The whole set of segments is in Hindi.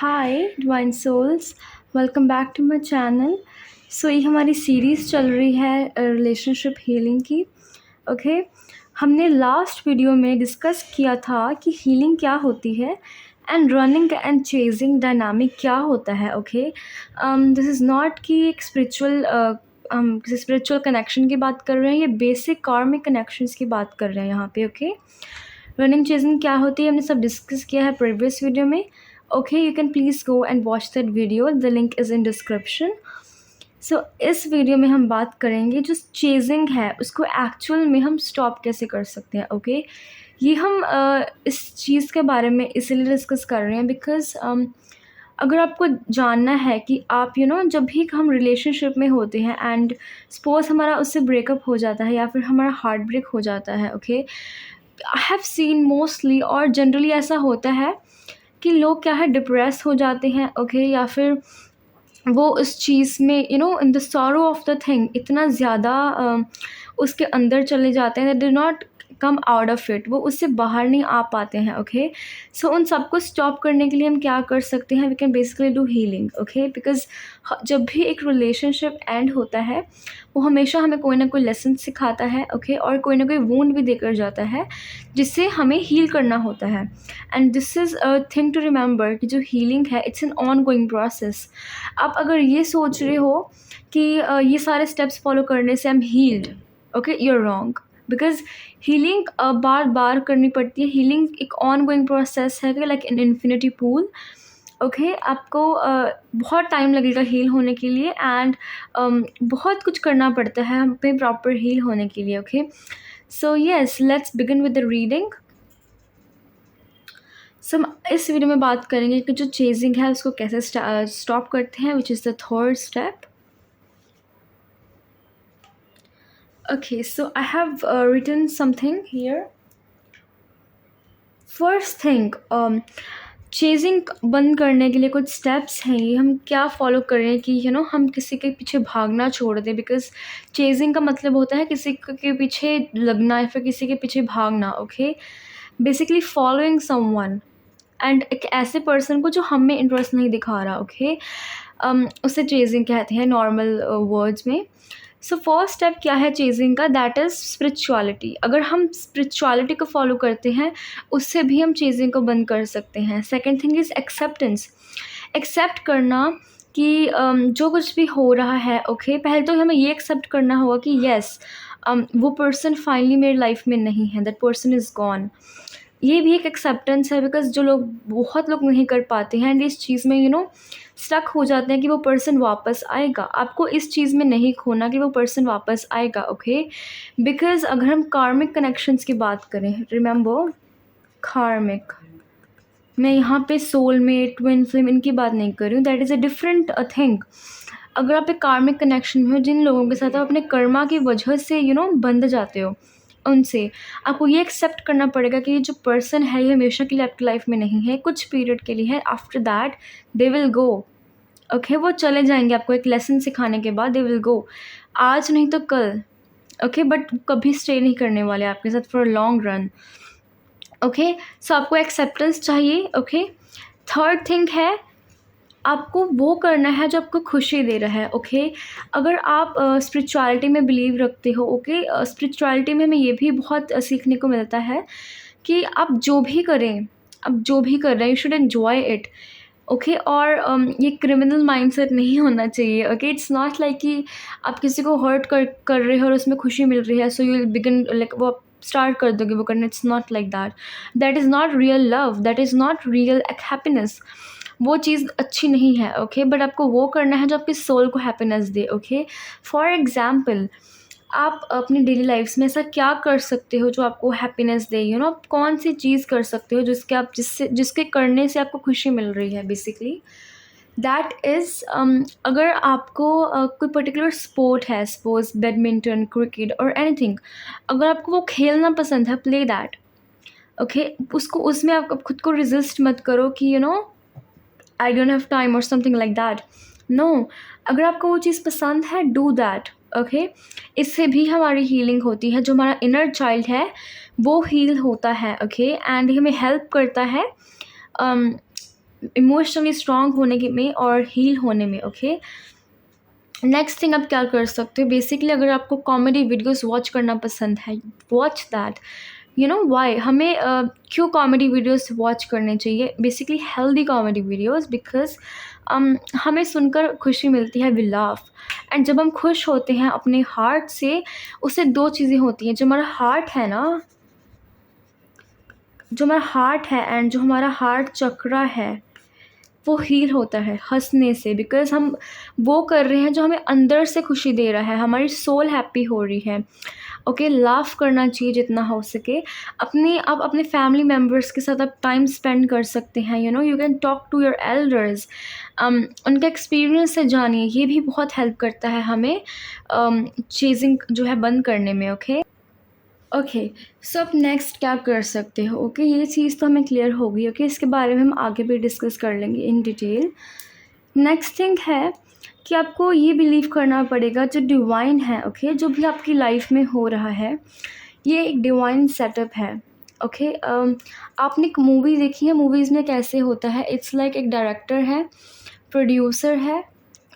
Hi divine souls, welcome back to my channel. So ये हमारी सीरीज़ चल रही है रिलेशनशिप हीलिंग की। ओके हमने लास्ट वीडियो में डिस्कस किया था कि हीलिंग क्या होती है and running and chasing dynamic क्या होता है। ओके दिस इज़ नॉट कि एक स्पिरिचुअल हम किसी स्पिरिचुअल कनेक्शन की बात कर रहे हैं, ये बेसिक कार्मिक कनेक्शंस की बात कर रहे हैं यहाँ पे। ओके रनिंग चेजिंग क्या होती है हमने सब डिस्कस किया है प्रीवियस वीडियो में। Okay you can please go and watch that video, the link is in description. So इस वीडियो में हम बात करेंगे जो चेजिंग है उसको एक्चुअल में हम स्टॉप कैसे कर सकते हैं। ओके ये हम इस चीज़ के बारे में इसीलिए डिस्कस कर रहे हैं बिकॉज अगर आपको जानना है कि आप जब भी हम रिलेशनशिप में होते हैं एंड सपोज हमारा उससे ब्रेकअप हो जाता है या फिर हमारा हार्ट ब्रेक हो जाता है। Okay I have seen mostly और जनरली ऐसा होता है कि लोग क्या है डिप्रेस हो जाते हैं। ओके या फिर वो उस चीज़ में in the sorrow of the thing इतना ज़्यादा उसके अंदर चले जाते हैं, they do not come out of it, वो उससे बाहर नहीं आ पाते हैं। ओके सो उन सबको स्टॉप करने के लिए हम क्या कर सकते हैं, we can basically do healing. Okay because जब भी एक रिलेशनशिप एंड होता है वो हमेशा हमें कोई ना कोई लेसन सिखाता है। ओके और कोई ना कोई वूंड भी देकर जाता है जिससे हमें हील करना होता है। And this is a thing to remember कि जो हीलिंग है it's an ongoing process. आप अगर ये सोच रहे हो कि ये सारे स्टेप्स फॉलो करने से हम healed, okay you are wrong. Because healing बार बार करनी पड़ती है। हीलिंग एक ऑन गोइंग प्रोसेस है, like an infinity pool. Okay आपको बहुत टाइम लगेगा हील होने के लिए एंड बहुत कुछ करना पड़ता है हमें प्रॉपर हील होने के लिए। Okay so yes let's begin with the reading. So हम इस वीडियो में बात करेंगे कि जो चेजिंग है उसको कैसे स्टॉप करते हैं, which is the third step. Okay, so I have written something here. First thing, chasing बंद करने के लिए कुछ स्टेप्स हैं, ये हम क्या फॉलो करें कि हम किसी के पीछे भागना छोड़ दें। बिकॉज चेजिंग का मतलब होता है किसी के पीछे लगना या फिर किसी के पीछे भागना। Okay basically following someone and एक ऐसे पर्सन को जो हम में इंटरेस्ट नहीं दिखा रहा। ओके उसे चेजिंग कहते हैं नॉर्मल वर्ड्स में। सो फर्स्ट स्टेप क्या है चेजिंग का, दैट इज़ स्पिरिचुअलिटी। अगर हम स्पिरिचुअलिटी को फॉलो करते हैं उससे भी हम चेजिंग को बंद कर सकते हैं। Second thing is acceptance, accept करना कि जो कुछ भी हो रहा है। ओके पहले तो हमें ये एक्सेप्ट करना होगा कि येस वो पर्सन फाइनली मेरी लाइफ में नहीं है, दैट पर्सन इज़ गॉन। ये भी एक एक्सेप्टेंस है बिकॉज जो लोग बहुत लोग नहीं कर पाते हैं एंड इस चीज़ में स्टक हो जाते हैं कि वो पर्सन वापस आएगा। आपको इस चीज़ में नहीं खोना कि वो पर्सन वापस आएगा। ओके बिकॉज अगर हम कार्मिक कनेक्शंस की बात करें, रिमेंबर कार्मिक, मैं यहाँ पे सोलमेट ट्विन फ्लेम इनकी बात नहीं कर रही हूँ, that is a different thing. अगर आप एक कार्मिक कनेक्शन में हो, जिन लोगों के साथ आप अपने कर्मा की वजह से बंध जाते हो, उनसे आपको ये एक्सेप्ट करना पड़ेगा कि ये जो पर्सन है ये हमेशा के लिए आपकी लाइफ में नहीं है, कुछ पीरियड के लिए है। After that they will go. Okay वो चले जाएंगे, आपको एक लेसन सिखाने के बाद दे विल गो, आज नहीं तो कल। ओके बट कभी स्टे नहीं करने वाले आपके साथ for long run. Okay so आपको एक्सेप्टेंस चाहिए। ओके थर्ड थिंग है आपको वो करना है जो आपको खुशी दे रहा है। ओके अगर आप स्पिरिचुअलिटी में बिलीव रखते हो, ओके स्पिरिचुअलिटी में हमें ये भी बहुत सीखने को मिलता है कि आप जो भी करें, आप जो भी कर रहे हैं you should enjoy it. Okay और ये क्रिमिनल माइंडसेट नहीं होना चाहिए। ओके इट्स नॉट लाइक कि आप किसी को हर्ट कर रहे हो और उसमें खुशी मिल रही है so you will begin like वो आप स्टार्ट कर दोगे वो करना। It's not like that, that is not real love, that is not real happiness. वो चीज़ अच्छी नहीं है। ओके बट आपको वो करना है जो आपकी सोल को happiness they. Okay for example आप अपनी डेली लाइफ्स में ऐसा क्या कर सकते हो जो आपको हैप्पीनेस दे, आप कौन सी चीज़ कर सकते हो जिसके करने से आपको खुशी मिल रही है बेसिकली। दैट इज़ अगर आपको कोई पर्टिकुलर स्पोर्ट है, सपोज बैडमिंटन, क्रिकेट और एनीथिंग, अगर आपको वो खेलना पसंद है, प्ले दैट। ओके उसको उसमें आप खुद को रेजिस्ट मत करो कि आई डोंट हैव टाइम और समथिंग लाइक दैट। नो, अगर आपको वो चीज़ पसंद है डू दैट। ओके इससे भी हमारी हीलिंग होती है, जो हमारा इनर चाइल्ड है वो हील होता है। ओके एंड हमें हेल्प करता है इमोशनली स्ट्रांग होने के में और हील होने में। ओके, नेक्स्ट थिंग आप क्या कर सकते हो, बेसिकली अगर आपको कॉमेडी वीडियोस वॉच करना पसंद है, watch that. You know why हमें क्यों कॉमेडी वीडियोस वॉच करने चाहिए, basically healthy comedy videos, because हमें सुनकर खुशी मिलती है, वी लाफ। एंड जब हम खुश होते हैं अपने हार्ट से, उससे दो चीज़ें होती हैं। जो हमारा हार्ट है ना, जो हमारा हार्ट है एंड जो हमारा हार्ट चक्रा है, वो हील होता है हँसने से, बिकॉज़ हम वो कर रहे हैं जो हमें अंदर से खुशी दे रहा है, हमारी सोल हैप्पी हो रही है। ओके, लाफ़ करना चाहिए जितना हो सके। आप अपने फैमिली मेम्बर्स के साथ आप टाइम स्पेंड कर सकते हैं। You know, you can talk to your elders, उनका एक्सपीरियंस से जानिए, ये भी बहुत हेल्प करता है हमें चेज़िंग जो है बंद करने में। ओके, सो आप नेक्स्ट क्या कर सकते हो। ओके, ये चीज़ तो हमें क्लियर हो गई। ओके, इसके बारे में हम आगे भी डिस्कस कर लेंगे इन डिटेल। नेक्स्ट थिंग है कि आपको ये बिलीव करना पड़ेगा जो डिवाइन है। ओके, जो भी आपकी लाइफ में हो रहा है, ये एक डिवाइन सेटअप है। ओके, आपने एक मूवी देखी है, मूवीज़ में कैसे होता है, इट्स लाइक एक डायरेक्टर है, प्रोड्यूसर है,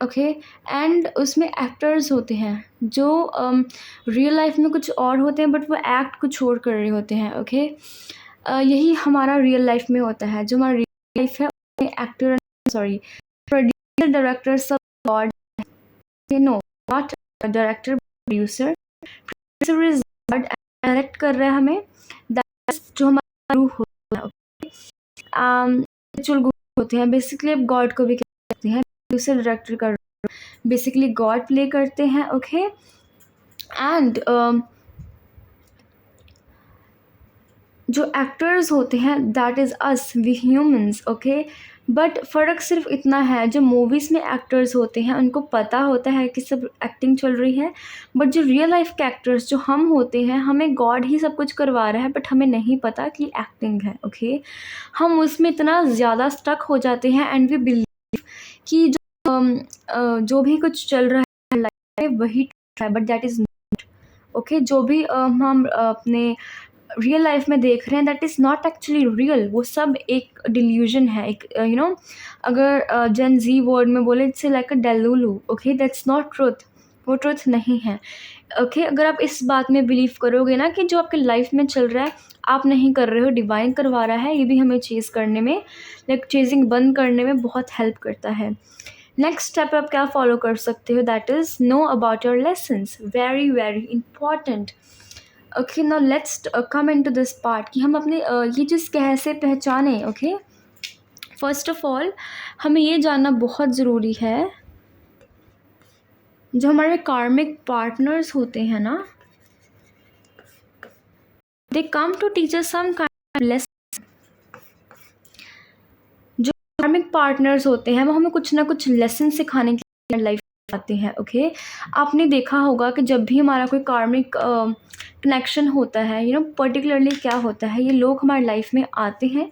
ओके, एंड उसमें एक्टर्स होते हैं जो रियल लाइफ में कुछ और होते हैं, बट वो एक्ट कुछ और कर रहे होते हैं। ओके, यही हमारा रियल लाइफ में होता है। जो हमारा रियल लाइफ है, एक्टर, सॉरी, प्रोड्यूसर, डायरेक्टर सब god, no, not director, producer. Producer is god, direct कर रहा है हमें, दैट जो हमारा रूह होता है। नेचुरल होते हैं, बेसिकली आप गॉड को भी कह सकते हैं। प्रोड्यूसर, डायरेक्टर का बेसिकली गॉड प्ले करते हैं। ओके, एंड जो एक्टर्स होते हैं, that is us, we humans. Okay, but फ़र्क सिर्फ इतना है, जो मूवीज़ में एक्टर्स होते हैं उनको पता होता है कि सब एक्टिंग चल रही है, बट जो रियल लाइफ के एक्टर्स जो हम होते हैं, हमें गॉड ही सब कुछ करवा रहा है, बट हमें नहीं पता कि एक्टिंग है। ओके, हम उसमें इतना ज़्यादा स्टक हो जाते हैं एंड वी बिलीव कि जो भी कुछ चल रहा है लाइफ में वही है, but that is not. Okay, जो भी हम अपने रियल लाइफ में देख रहे हैं, that is not actually real, वो सब एक डिल्यूजन है, एक यू नो, अगर जेन जी वर्ड में बोले, it's like a delulu. Okay, that's not truth, वो ट्रुथ नहीं है। ओके, अगर आप इस बात में बिलीव करोगे ना कि जो आपके लाइफ में चल रहा है आप नहीं कर रहे हो, डिवाइन करवा रहा है, ये भी हमें चेज़ करने में, लाइक चेजिंग बंद करने में बहुत हेल्प करता है। नेक्स्ट स्टेप आप क्या फॉलो कर सकते हो, that is know about your lessons, very very important. Okay, now let's come into this part कि हम अपने ये चीज़ कैसे पहचानें। ओके, फर्स्ट ऑफ ऑल हमें ये जानना बहुत ज़रूरी है, जो हमारे कार्मिक पार्टनर्स होते हैं ना, they come to teach us some kind of lesson. जो कार्मिक पार्टनर्स होते हैं वो हमें कुछ ना कुछ लेसन सिखाने के लाइफ आते हैं। ओके, आपने देखा होगा कि जब भी हमारा कोई कार्मिक कनेक्शन होता है, यू नो, पर्टिकुलरली क्या होता है, ये लोग हमारी लाइफ में आते हैं।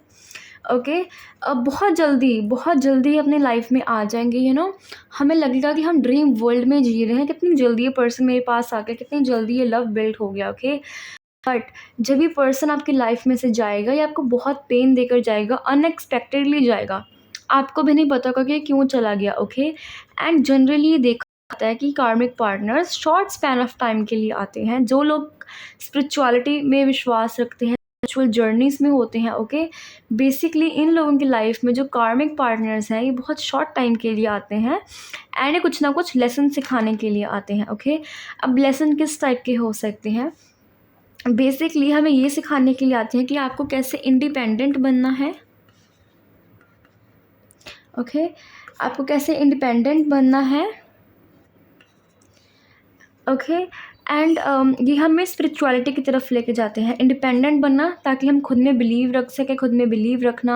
ओके, बहुत जल्दी अपने लाइफ में आ जाएंगे। यू नो, हमें लगेगा कि हम ड्रीम वर्ल्ड में जी रहे हैं, कितनी जल्दी ये पर्सन मेरे पास आ गया, कितनी जल्दी ये लव बिल्ड हो गया। ओके, बट जब ये पर्सन आपकी लाइफ में से जाएगा, ये आपको बहुत पेन देकर जाएगा, अनएक्सपेक्टेडली जाएगा, आपको भी नहीं पता होगा कि क्यों चला गया। ओके, एंड जनरली ये देखा जाता है कि कार्मिक partners short span of time के लिए आते हैं। जो लोग स्पिरिचुअलिटी में विश्वास रखते हैं, स्पिरिचुअल जर्नीज में होते हैं, ओके, बेसिकली इन लोगों की लाइफ में जो कार्मिक पार्टनर्स हैं, ये बहुत शॉर्ट टाइम के लिए आते हैं एंड ये कुछ ना कुछ लेसन सिखाने के लिए आते हैं। ओके, अब लेसन किस टाइप के हो सकते हैं, बेसिकली हमें ये सिखाने के लिए आते हैं कि आपको कैसे इंडिपेंडेंट बनना है। ओके, आपको कैसे इंडिपेंडेंट बनना है। ओके, एंड ये हमें स्पिरिचुअलिटी की तरफ लेके जाते हैं, इंडिपेंडेंट बनना, ताकि हम खुद में बिलीव रख सकें। खुद में बिलीव रखना,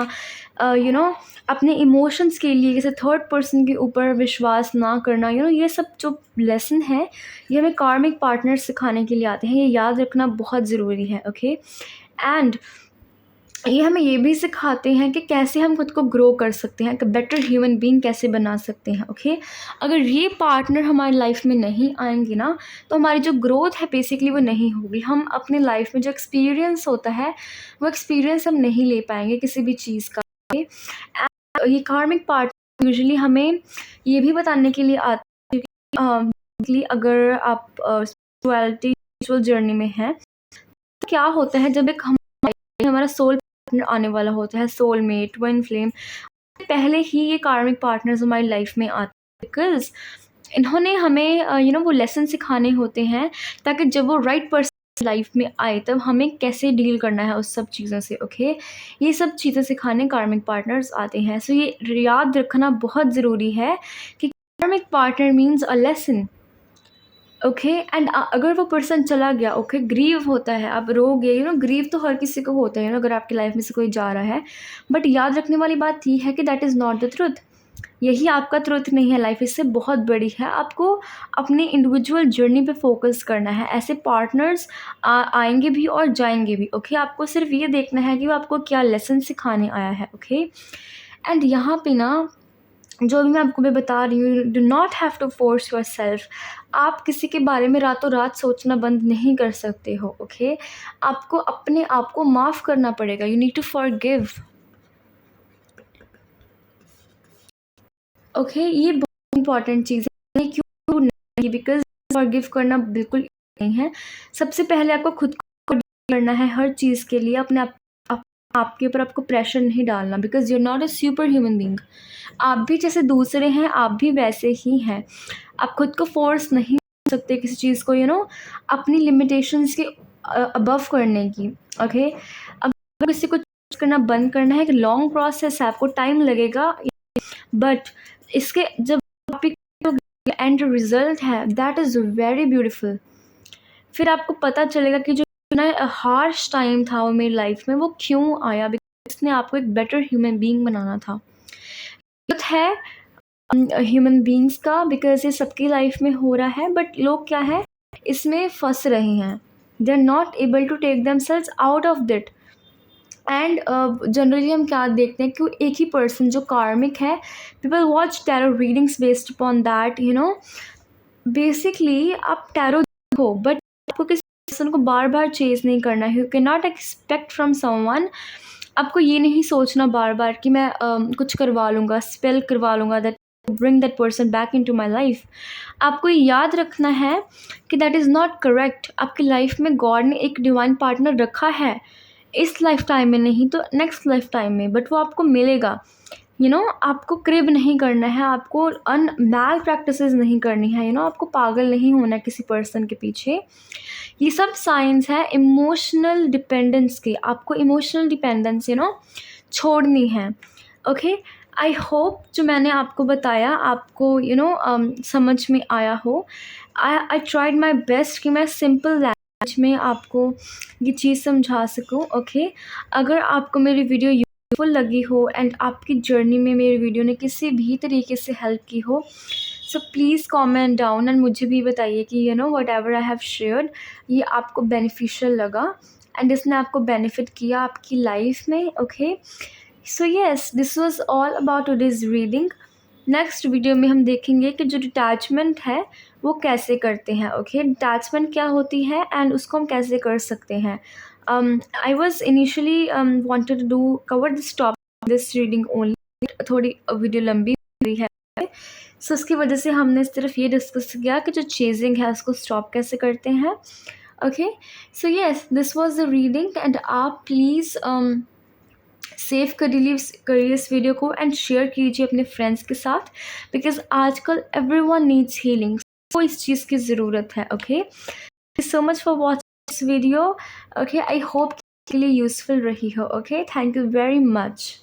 यू नो, अपने इमोशंस के लिए किसी थर्ड पर्सन के ऊपर विश्वास ना करना, यू नो, ये सब जो लेसन है ये हमें कार्मिक पार्टनर सिखाने के लिए आते हैं। ये याद रखना बहुत ज़रूरी है। ओके, एंड ये हमें ये भी सिखाते हैं कि कैसे हम खुद को ग्रो कर सकते हैं, कि बेटर ह्यूमन बीइंग कैसे बना सकते हैं। ओके, अगर ये पार्टनर हमारी लाइफ में नहीं आएंगे ना, तो हमारी जो ग्रोथ है बेसिकली वो नहीं होगी। हम अपने लाइफ में जो एक्सपीरियंस होता है, वो एक्सपीरियंस हम नहीं ले पाएंगे किसी भी चीज़ का। ये कार्मिक पार्टनर यूजुअली हमें ये भी बताने के लिए आते हैं कि अगर आप स्पिरिचुअल जर्नी में हैं, तो क्या होता है जब एक हमारा सोल पार्टनर आने वाला होता है, सोलमेट, ट्विन फ्लेम, पहले ही ये कार्मिक पार्टनर्स हमारी लाइफ में आते हैं, बिकॉज इन्होंने हमें वो लेसन सिखाने होते हैं, ताकि जब वो राइट पर्सन लाइफ में आए तब हमें कैसे डील करना है उस सब चीज़ों से। ओके, ये सब चीज़ें सिखाने कार्मिक पार्टनर्स आते हैं। सो ये याद रखना बहुत ज़रूरी है कि कार्मिक partner means a lesson. Okay, and अगर वो पर्सन चला गया, ओके, ग्रीव होता है, आप रोगे, ग्रीव तो हर किसी को होता है अगर आपकी लाइफ में से कोई जा रहा है, बट याद रखने वाली बात ये है कि that is not the truth. यही आपका ट्रुथ नहीं है, लाइफ इससे बहुत बड़ी है। आपको अपनी इंडिविजुअल जर्नी पे फोकस करना है। ऐसे पार्टनर्स आएंगे भी और जाएंगे भी। ओके, आपको सिर्फ ये देखना है कि वो आपको क्या लेसन सिखाने आया है। ओके, एंड यहाँ पे ना जो भी मैं आपको बता रही हूँ, do not have to force yourself. आप किसी के बारे में रातों रात सोचना बंद नहीं कर सकते हो। ओके, आपको अपने आप को माफ़ करना पड़ेगा। You need to forgive. Okay, ये बहुत इंपॉर्टेंट चीज़ है। क्यों नहीं? बिकॉज फॉरगिव करना बिल्कुल नहीं है। सबसे पहले आपको खुद को करना है हर चीज़ के लिए। अपने आपके ऊपर आपको प्रेशर नहीं डालना, because you are not a super human being. आप भी जैसे दूसरे हैं, आप भी वैसे ही हैं। आप खुद को फोर्स नहीं कर सकते किसी चीज़ को, अपनी लिमिटेशंस के अबव करने की। ओके, अगर किसी को करना बंद करना है, एक लॉन्ग प्रोसेस है, आपको टाइम लगेगा, बट इसके जब एंड रिजल्ट है, दैट इज़ वेरी ब्यूटीफुल। फिर आपको पता चलेगा कि जो हार्श टाइम था वो मेरी लाइफ में, वो क्यों आया, बिकॉज इसने आपको एक बेटर ह्यूमन बीइंग बनाना था। है ह्यूमन बीइंग्स का, बिकॉज ये सबकी लाइफ में हो रहा है, बट लोग क्या है, इसमें फंस रहे हैं। They are not able to take themselves out of it. And generally हम क्या देखते हैं कि एक ही पर्सन जो कार्मिक है, people watch tarot readings based upon that. Basically आप टैरो देखो, बट आपको किसी पर्सन को बार बार चेज नहीं करना है। You can not expect from someone. आपको ये नहीं सोचना बार बार कि मैं कुछ करवा लूँगा, स्पेल करवा लूँगा, that bring that person back into my life. आपको याद रखना है कि दैट इज़ नॉट करेक्ट। आपकी लाइफ में गॉड ने एक डिवाइन पार्टनर रखा है, इस लाइफ टाइम में नहीं तो नेक्स्ट लाइफ टाइम में, बट वो आपको मिलेगा। आपको क्रिब नहीं करना है, आपको मैल प्रैक्टिसेस नहीं करनी है, आपको पागल नहीं होना है किसी पर्सन के पीछे। ये सब साइंस है इमोशनल डिपेंडेंस की। आपको इमोशनल डिपेंडेंस छोड़नी है। ओके, आई होप जो मैंने आपको बताया आपको समझ में आया हो। आई ट्राइड माई बेस्ट कि मैं सिंपल लैंग्वेज में आपको ये चीज़ समझा सकूं। ओके, अगर आपको मेरी वीडियो यूजफुल लगी हो एंड आपकी जर्नी में मेरी वीडियो ने किसी भी तरीके से हेल्प की हो, so please comment down and मुझे भी बताइए कि what ever I have shared ये आपको बेनिफिशियल लगा एंड इसने आपको बेनिफिट किया आपकी लाइफ में। Okay, so yes, this was all about today's reading. Next video में हम देखेंगे कि जो डिटैचमेंट है वो कैसे करते हैं। ओके, डिटैचमेंट क्या होती है एंड उसको हम कैसे कर सकते हैं। I was initially wanted to do cover this topic this reading only, थोड़ी वीडियो लंबी हुई है, सो उसकी वजह से हमने सिर्फ ये डिस्कस किया कि जो चेजिंग है उसको स्टॉप कैसे करते हैं। Okay, so yes, this was the reading and आप प्लीज़ सेव करिए इस वीडियो को एंड शेयर कीजिए अपने फ्रेंड्स के साथ, बिकॉज आजकल एवरीवन नीड्स हीलिंग, को इस चीज़ की ज़रूरत है। Okay, so much for watching this video. Okay, I hope के लिए यूज़फुल रही हो। Okay, thank you very much.